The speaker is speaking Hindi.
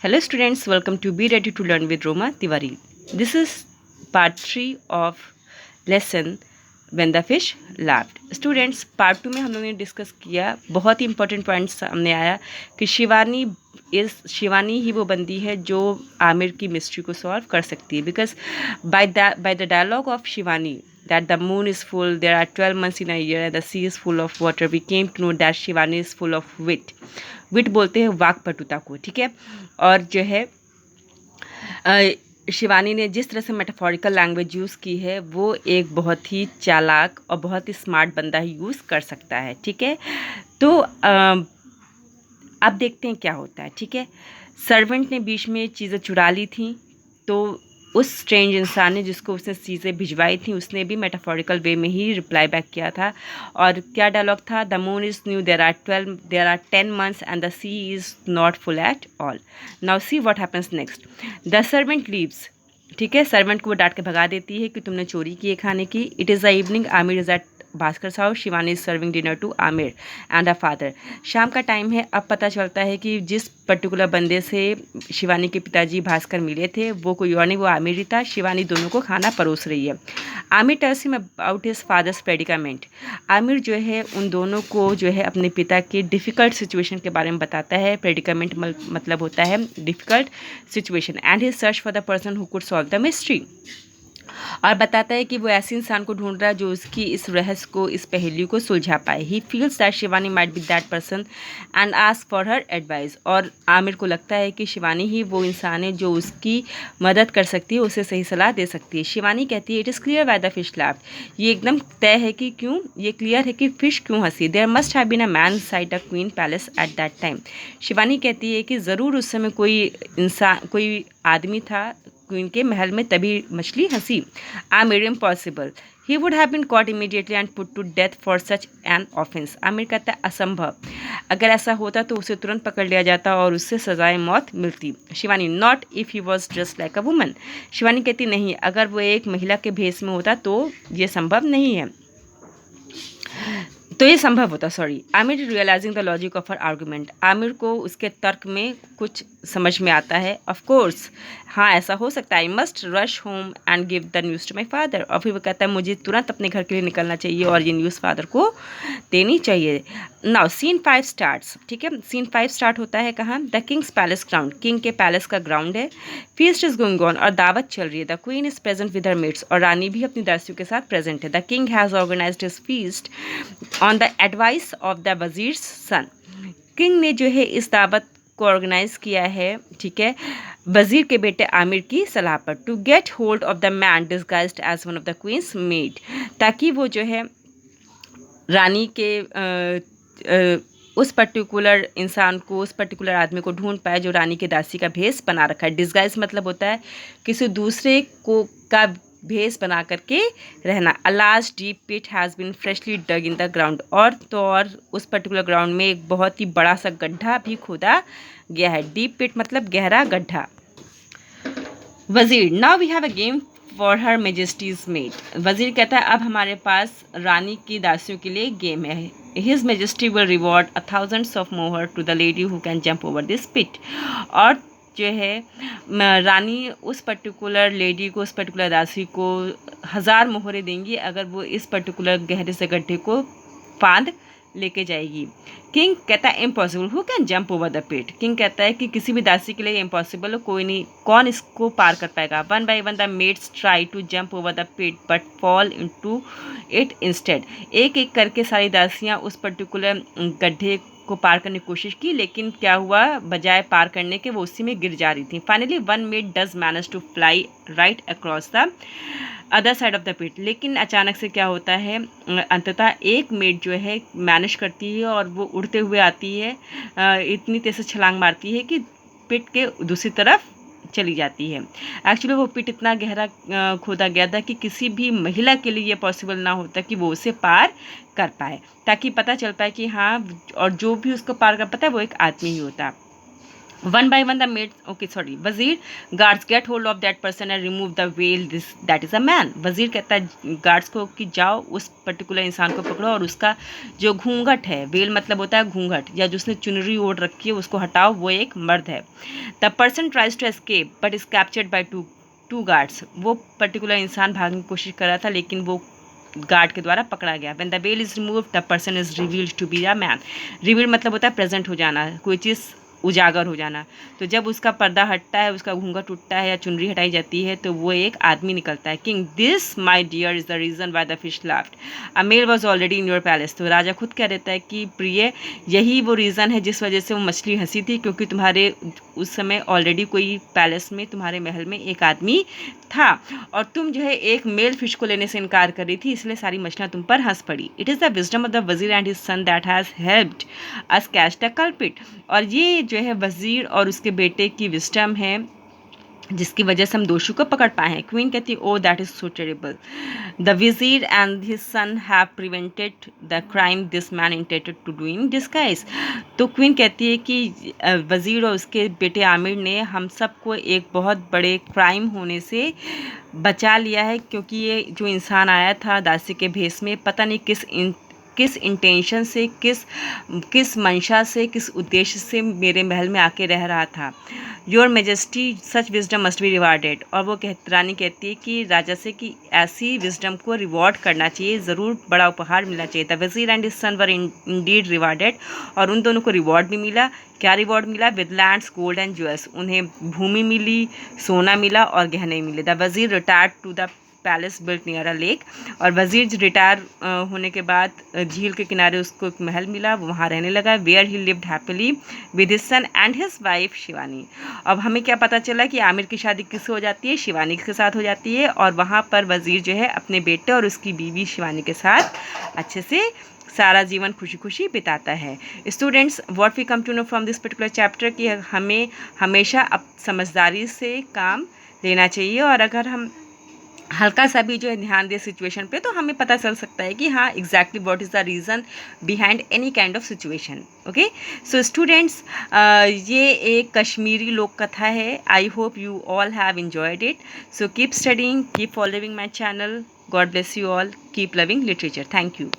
Hello students, welcome to Be Ready to Learn with Roma Tiwari. This is part 3 of lesson When the Fish Laughed. Students, part 2 में हम लोगों ने डिस्कस किया, बहुत ही इंपॉर्टेंट पॉइंट सामने आया कि शिवानी ही वो बंदी है जो आमिर की मिस्ट्री को सॉल्व कर सकती है. Because by the dialogue of Shivani that the moon is full, there are 12 months in a year and the sea is full of water, we came to know that Shivani is full of wit. विट बोलते हैं वाक्पटुता को, ठीक है. और जो है शिवानी ने जिस तरह से मेटाफोरिकल लैंग्वेज यूज़ की है वो एक बहुत ही चालाक और बहुत ही स्मार्ट बंदा ही यूज़ कर सकता है, ठीक है. तो अब देखते हैं क्या होता है, ठीक है. सर्वेंट ने बीच में चीज़ें चुरा ली थी, तो उस स्ट्रेंज इंसान ने जिसको उसने चीज़ें भिजवाई थी उसने भी मेटाफोरिकल वे में ही रिप्लाई बैक किया था. और क्या डायलॉग था? The moon is new, there are 10 months and the sea is not full at all. Now see what happens next. The servant leaves, ठीक है. सर्वेंट को वो डांट के भगा देती है कि तुमने चोरी की है खाने की. It is the evening, Aamir is at Bhaskar house, Shivani is serving dinner to Aamir and a father. शाम का टाइम है. अब पता चलता है कि जिस पर्टिकुलर बंदे से शिवानी के पिताजी भास्कर मिले थे वो कोई और नहीं, वो आमिर ही था. शिवानी दोनों को खाना परोस रही है. Aamir tells him about his father's predicament. Aamir जो है उन दोनों को जो है अपने पिता के डिफ़िकल्ट सिचुएशन के बारे में बताता है. प्रेडिकामेंट मतलब होता है difficult situation. And he search for the person who could solve the mystery. और बताता है कि वो ऐसे इंसान को ढूंढ रहा है जो उसकी इस रहस्य को, इस पहेली को सुलझा पाए. He feels that Shivani might be that person and ask for her advice. और आमिर को लगता है कि शिवानी ही वो इंसान है जो उसकी मदद कर सकती है, उसे सही सलाह दे सकती है. शिवानी कहती है it is clear why the fish laughed. ये एकदम तय है कि क्यों, ये क्लियर है कि फिश क्यों हंसी. There must have been a man side a queen palace at that time. Shivani कहती है कि ज़रूर उस समय कोई इंसान, कोई आदमी था क्वीन के महल में, तभी मछली हंसी. Aamir impossible. He would have been caught immediately and put to death for such an offence. Aamir कहता है असंभव. अगर ऐसा होता तो उसे तुरंत पकड़ लिया जाता और उससे सजाए मौत मिलती. Shivani not if he was dressed like a woman. Shivani कहती नहीं, अगर वो एक महिला के भेष में होता तो ये संभव नहीं है, तो ये संभव होता. Sorry. Aamir realising the logic of her argument. Aamir को उसके तर्क में कुछ समझ में आता है. ऑफ कोर्स, हाँ ऐसा हो सकता है. I must rush home and give the news to my father. और फिर वो कहता है मुझे तुरंत अपने घर के लिए निकलना चाहिए और ये न्यूज़ फादर को देनी चाहिए. नाउ सीन 5 स्टार्ट्स, ठीक है. सीन 5 स्टार्ट होता है कहाँ? The king's palace ground. King के पैलेस का ग्राउंड है. फीस्ट इज गोइंग ऑन और दावत चल रही है. The queen is present with her mates. और रानी भी अपनी दासियों के साथ प्रेजेंट है. The king has organised his feast on the advice of the vizier's son. King ने जो है इस दावत को ऑर्गेनाइज किया है, ठीक है, वजीर के बेटे आमिर की सलाह पर. To get hold of the man disguised as one of the queen's maid. ताकि वो जो है रानी के उस पर्टिकुलर इंसान को, उस पर्टिकुलर आदमी को ढूंढ पाए जो रानी के दासी का भेष बना रखा है. डिस्गाइज मतलब होता है किसी दूसरे को का भेष बना करके रहना. A large deep pit has been freshly dug in the ground. और तो और उस पर्टिकुलर ग्राउंड में एक बहुत ही बड़ा सा गड्ढा भी खोदा गया है. डीप पिट मतलब गहरा गड्ढा. वजीर. Now we have a game for her majesty's maid. वजीर कहता है अब हमारे पास रानी की दासियों के लिए गेम है. His majesty will reward 1000 of mohur to the lady who can jump over this pit. और जो है रानी उस पर्टिकुलर लेडी को, उस पर्टिकुलर दासी को 1000 मोहरें देंगी अगर वो इस पर्टिकुलर गहरे से गड्ढे को फांद लेके जाएगी. किंग कहता है impossible, who can jump over the pit. King कहता है कि किसी भी दासी के लिए इम्पॉसिबल हो, कोई नहीं, कौन इसको पार कर पाएगा. One by one the maids try to jump over the pit but fall into it instead. एक एक करके सारी दासियां उस पर्टिकुलर गड्ढे को पार करने की कोशिश की, लेकिन क्या हुआ, बजाय पार करने के वो उसी में गिर जा रही थी. Finally one maid does manage to fly right across the other side of the pit. लेकिन अचानक से क्या होता है, अंततः एक मेड जो है मैनेज करती है और वो उड़ते हुए आती है, इतनी तेज से छलांग मारती है कि पिट के दूसरी तरफ चली जाती है. एक्चुअली वो पिट इतना गहरा खोदा गया था कि किसी भी महिला के लिए ये पॉसिबल ना होता कि वो उसे पार कर पाए, ताकि पता चल पाए कि हाँ, और जो भी उसको पार कर पाता है वो एक आदमी ही होता. One by one the maid, okay sorry, वजीर guards get hold of that person and remove the veil, this that is a man. वजीर कहता है गार्ड्स को कि जाओ उस पर्टिकुलर इंसान को पकड़ो और उसका जो घूंघट है, वेल मतलब होता है घूंघट, या जिसने चुनरी ओढ़ रखी है उसको हटाओ, वो एक मर्द है. The person tries to escape but is captured by two guards. वो पर्टिकुलर इंसान भागने की कोशिश कर रहा था लेकिन वो गार्ड के द्वारा पकड़ा गया. When the veil is removed the person is revealed to be a man. Reveal मतलब होता है प्रेजेंट हो जाना, कोई चीज़ उजागर हो जाना. तो जब उसका पर्दा हटता है, उसका घूंघट टूटता है या चुनरी हटाई जाती है तो वो एक आदमी निकलता है. King, this my dear is the reason why the fish laughed. A male was already in your palace. तो राजा खुद कह देता है कि प्रिय, यही वो रीज़न है जिस वजह से वो मछली हंसी थी, क्योंकि तुम्हारे उस समय ऑलरेडी कोई पैलेस में, तुम्हारे महल में एक आदमी था और तुम जो है एक मेल फिश को लेने से इनकार कर रही थी, इसलिए सारी मछलियाँ तुम पर हंस पड़ी. It is the wisdom of the vizier and his son that has helped us catch the culprit. और ये जो है वजीर और उसके बेटे की विस्डम है जिसकी वजह से हम दोषी को पकड़ पाए हैं. क्वीन कहती है, oh that is so terrible. The vizier and his son have prevented the crime this man intended to do in disguise. तो क्वीन कहती है कि वजीर और उसके बेटे आमिर ने हम सबको एक बहुत बड़े क्राइम होने से बचा लिया है, क्योंकि ये जो इंसान आया था दासी के भेष में, पता नहीं किस इंटेंशन से, किस मंशा से, किस उद्देश्य से मेरे महल में आके रह रहा था. Your majesty such wisdom must be rewarded. और वो रानी कहती है कि राजा से कि ऐसी विजडम को रिवॉर्ड करना चाहिए, ज़रूर बड़ा उपहार मिलना चाहिए. The vizier and his sun were Indeed rewarded. और उन दोनों को रिवॉर्ड भी मिला. क्या रिवॉर्ड मिला? With lands, gold and jewels. उन्हें भूमि मिली, सोना मिला और गहने मिले. The wazir retired to the palace built near a lake. और वजीर रिटायर होने के बाद झील के किनारे उसको एक महल मिला, वो वहाँ रहने लगा. Where he lived happily with his son and his wife Shivani. अब हमें क्या पता चला कि आमिर की शादी किससे हो जाती है? शिवानी के साथ हो जाती है. और वहाँ पर वजीर जो है अपने बेटे और उसकी बीवी शिवानी के साथ अच्छे से सारा जीवन खुशी खुशी बिताता है. Students, what we come to know from this particular chapter कि हमें हमेशा अब समझदारी से काम लेना चाहिए, और अगर हम हल्का सा भी जो है ध्यान दे सिचुएशन पे, तो हमें पता चल सकता है कि हाँ exactly what is the reason behind any kind of situation. Okay, so students, ये एक कश्मीरी लोक कथा है. I hope you all have enjoyed it. So keep studying, keep following my channel. God bless you all. Keep loving literature. Thank you.